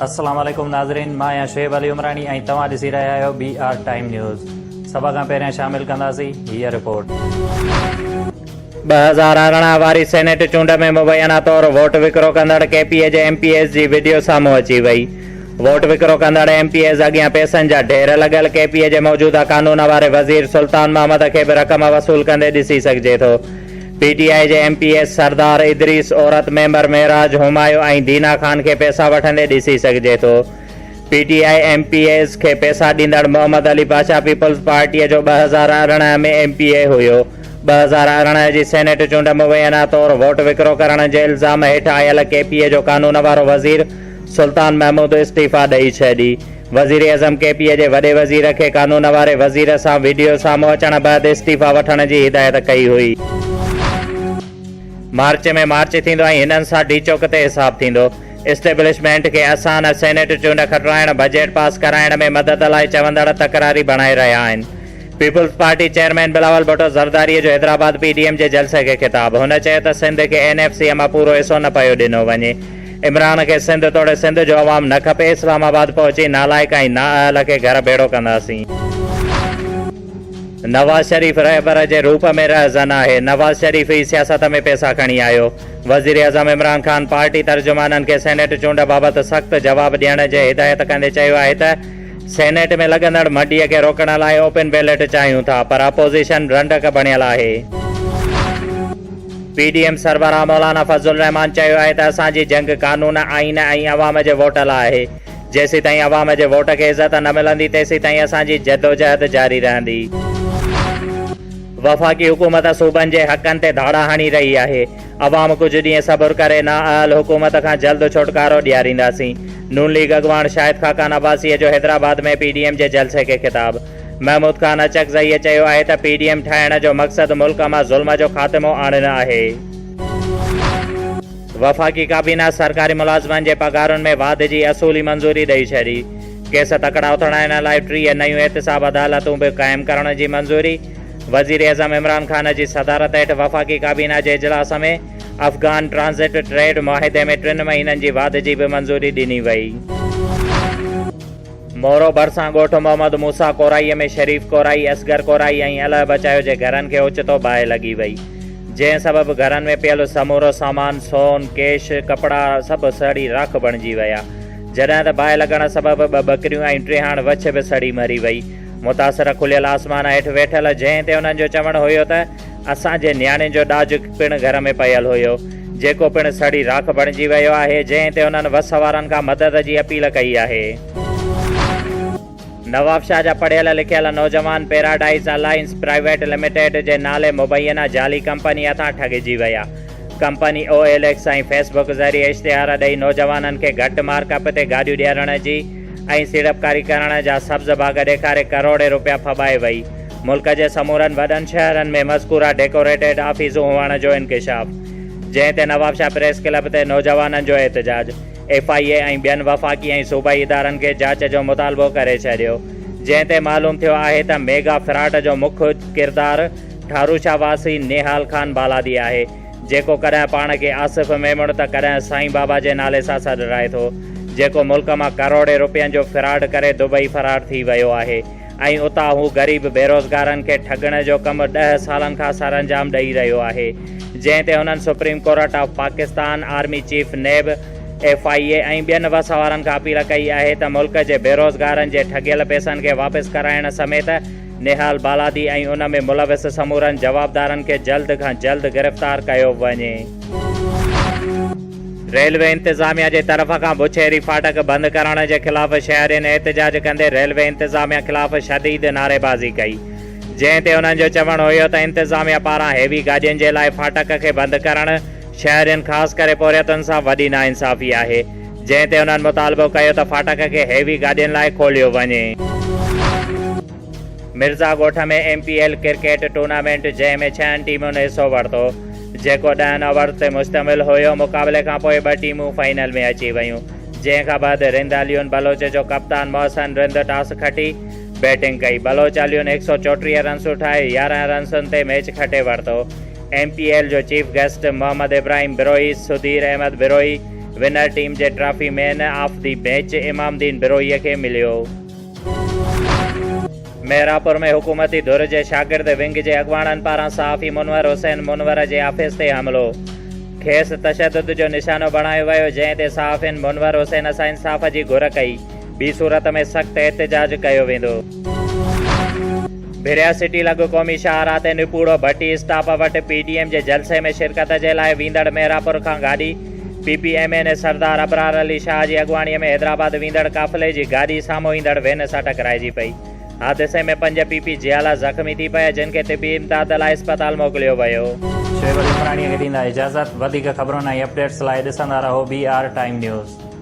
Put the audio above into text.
अस्सलाम वालेकुम नाज़रीन, मां आहियां शुएब अली उमरानी ऐं तव्हां ॾिसी रहिया आहियो BR टाइम न्यूज़। सभ खां पहिरियां शामिल कंदासीं हीअ रिपोर्ट। 2018 वारी सेनेट चूंड में मुबैना तौरु वोट विकिरो कंदड़ KPA जे MPS जी वीडियो साम्हूं अची वई। वोट विकिरो कंदड़ MPS अॻियां पैसनि जा ढेर लॻल KPA जे मौजूदा कानून वारे वज़ीर सुल्तान महमद खे बि रक़म वसूल कंदे ॾिसी सघिजे थो। PTI जे MPS सरदार इदरीस, औरत मेंबर मेराज हुमायूं ऐं दीना खान खे पैसा वठंदे ॾिसी सघिजे थो। PTI MPS खे पैसा ॾींदड़ मोहम्मद अली पाशा पीपल्स पार्टीअ जो 2018 में MPA हुयो। 2018 जी सेनेट चूंड मुबैना तौरु वोट विकिरो करण जे इल्ज़ाम हेठि आयल KPA जो कानून वारो वज़ीर सुल्तान महमूद इस्तीफ़ा ॾेई छॾी। वज़ीर आज़म KPA जे वॾे वज़ीर खे कानून वारे वज़ीर सां वीडियो साम्हूं अचण बैदि इस्तीफ़ा वठण जी हिदायत कई हुई। मार्च में मार्च थींदो ऐं हिननि सां डी चौक ते हिसाब थींदो। इस्टेब्लिशमेंट खे आसान सेनेट चूंड खटाइण, बजट पास कराइण में मदद लाइ चवंदड़ तकरारी बणाए रहिया आहिनि। People's Party chairman Bilawal Bhutto ज़रदारीअ जो हैदराबाद PDM जे जलसे खे ख़िताब। हुन चयो त सिंध खे NFC मां पूरो हिसो न पियो ॾिनो वञे। इमरान खे सिंध तोड़े सिंध जो अवाम न खपे। इस्लामाबाद पहुची नालाइक ऐं नाअहल खे घर भेड़ो कंदासीं। नवाज़ शरीफ़ रहबर जे रूप में रहज़न आहे। नवाज़ शरीफ़ ई सियासत में पैसा खणी आयो। वज़ीर आज़म इमरान खान पार्टी तर्जुमाननि खे सेनेट चूंड बाबति सख़्तु जवाब ॾियण जे हिदायत कंदे चयो आहे त सेनेट में लॻंदड़ मडीअ खे रोकण लाइ ओपन बैलेट चाहियूं था, पर अपोज़िशन रंडक बणियल आहे। PDM सरबराह मौलाना फज़लुर रहमान चयो आहे त असांजी जंग कानून, आइन ऐं अवाम जे वोट लाइ आहे। जेसीं ताईं अवाम जे वोट खे इज़त न मिलंदी तेसीं ताईं असांजी जदोजहद जारी रहंदी। वफ़ाक़ी हुकूमत सूबनि जे हक़नि ते धाड़ा हणी रही आहे। अवाम कुझु ॾींहं सबुरु करे नाअहल हुकूमत खां जल्द छुटकारो ॾियारींदासीं। नून लीग अॻवान शाहिद खाकान अब्बासीअ जो हैदराबाद में PDM जे जलसे खे ख़िताब। महमूद खान अचकज़ईअ चयो आहे त PDM ठाहिण जो मक़सदु मुल्क मां ज़ुल्म जो ख़ात्मो आणणु आहे। वफ़ाक़ी काबीना सरकारी मुलाज़िमनि जे पघारुनि में वाध जी असूली मंज़ूरी ॾेई छॾी। केस तकड़ा उथाइण लाइ 30 नयूं एहतिसाब अदालतूं बि क़ाइमु करण जी मंज़ूरी। वज़ीर आज़म इमरान खान जी सदारत हेठि वफ़ाक़ी काबीना जे इजलास में अफ़गान ट्रांज़िट ट्रेड मुआहिदे में 3 महीननि जी वाध जी बि मंज़ूरी ॾिनी वई। मोरो भरिसां ॻोठ मोहम्मद मूसा कोराईअ में शरीफ़ कोराई, असगर कोराई ऐं अलह बचायो जे घरनि खे ओचितो बाहि लॻी वई, जंहिं सबबि घरनि में पियल समूरो सामान, सोन, कैश, कपिड़ा सभु सड़ी राख बणिजी विया। जॾहिं त बाहि लॻण सबबि 2 बकरियूं ऐं 3 वछ बि सड़ी मरी वई। मुतासिर खुलियल आसमान हेठि वेठल, जंहिं ते उन्हनि जो चवणु हुयो त असांजे न्याणे जो ॾाज पिणु घर में पयल हुयो, जेको पिणु सड़ी राख बणिजी वियो आहे, जंहिं ते उन्हनि वस वारनि खां मदद जी अपील कई आहे। नवाबशाह जा पढ़ियल लिखियल नौजवान पैराडाइज़ अलायंस प्राइवेट लिमिटेड जे नाले मुबैना जाली कंपनी हथां ठॻिजी विया। कंपनी OLX ऐं फेसबुक ज़रिए इश्तिहार ॾेई नौजवाननि खे घटि मार्कअप ते गाॾियूं ॾियण जी ऐं सीड़पकारी करण जा सब्ज़ बाग़ ॾेखारे करोड़े रुपया फबाए वई। मुल्क जे समूरनि वॾनि शहरनि में मज़कूरा डेकोरेटेड ऑफिसूं हुअण जो इंकिशाफ, जंहिं ते नवाबशाह प्रेस क्लब ते नौजवाननि जो एहतजाज। FIA ऐं ॿियनि वफ़ाक़ी ऐं सूबाई इदारनि खे जांच जो मुतालबो करे छॾियो, जंहिं ते मालूम थियो आहे त मेगा फ्रॉड जो मुख्य किरदारु ठारूशा वासी निहाल खान बालादी आहे, जेको कॾहिं पाण खे आसिफ़ मेमण त कॾहिं साईं बाबा जे नाले सां सॾाए थो, जेको मुल्क मां करोड़े रुपयनि जो फ्रॉड करे दुबई फरार थी वियो आहे ऐं उतां हू ग़रीब बेरोज़गारनि खे ठॻण जो कमु 10 सालनि खां सरअंजाम ॾेई रहियो आहे, जंहिं ते हुननि supreme court of Pakistan, army chief नेब, FIA ऐं ॿियनि वस वारनि खां अपील कई आहे त मुल्क जे बेरोज़गारनि जे ठॻियल पैसनि खे वापसि कराइण समेत निहाल बालादी ऐं उन में मुलविस समूरनि जवाबदारनि खे जल्द खां जल्द गिरफ़्तार कयो वञे। रेलवे इंतिज़ामिया जे तरफ़ खां बुछेरी फाटक बंदि करण जे ख़िलाफ़ शहरियुनि एहतिजाज कंदे रेलवे इंतिज़ामिया ख़िलाफ़ शदीद नारेबाज़ी कई, जंहिं ते उन्हनि जो चवणु हुयो त इंतिज़ामिया पारां हेवी गाॾियुनि जे लाइ फाटक खे बंदि करणु शहरियुनि ख़ासि करे पोरियतुनि सां वॾी नाइंसाफ़ी आहे, जंहिं ते उन्हनि मुतालबो कयो त फाटक खे हेवी गाॾियुनि लाइ खोलियो वञे। मिर्ज़ा ॻोठ में MPL क्रिकेट टूर्नामेंट, जंहिं में 6 टीमुनि हिसो वरितो, जेको 10 ओवर ते मुश्तमिल हुयो। मुक़ाबले खां पोइ 2 टीमूं फाइनल में अची वयूं, जंहिं खां बाद रिंद अलियुनि बलोच जो कप्तान मोहसिन रिंद टॉस खटी बैटिंग कई। बलोच अलियुनि 134 रन्सूं ठाहे 11 रन्सुनि ते मैच खटे वरितो। MPL जो chief guest Mohammad Ibrahim Biroi, Sudhir Ahmed Biroi, winner team जे trophy man of the match Imamdin बिरोईअ खे मिलियो। मेहरापुर में हुकूमती धुर जे शागिर्द विंग जे अॻवाननि पारां सहाफ़ी मुनवर हुसैन मुनवर जे ऑफिस ते हमिलो। खेसि तशदुद जो निशानो बणायो वियो, जंहिं ते सहाफ़िन मुनवर हुसैन सां इंसाफ़ जी घुर कई। ॿी सूरत में सख़्तु एहतिजाज कयो वेंदो। भिरिया सिटी लॻ क़ौमी शाहराह ते निपूड़ो भट्टी स्टाफ वटि PTM जे जलसे में शिरकत जे लाइ वींदड़ मेहरापुर खां गाॾी PPMN सरदार अबरार अली शाह जी अॻवाणीअ में हैदराबाद वींदड़ काफ़िले जी गाॾी साम्हूं ईंदड़ वेन सां टकराइजी पई। हादिसे में 5 PP जियाला ज़ख़्मी थी पिया, जिन खे तिबी इमदाद लाइ इस्पताल मोकिलियो वियो। शोएब अली फराणीअ खे ॾींदा इजाज़त। वधीक ख़बरुनि ऐं अपडेट्स लाइ ॾिसंदा रहो BR टाइम न्यूज़।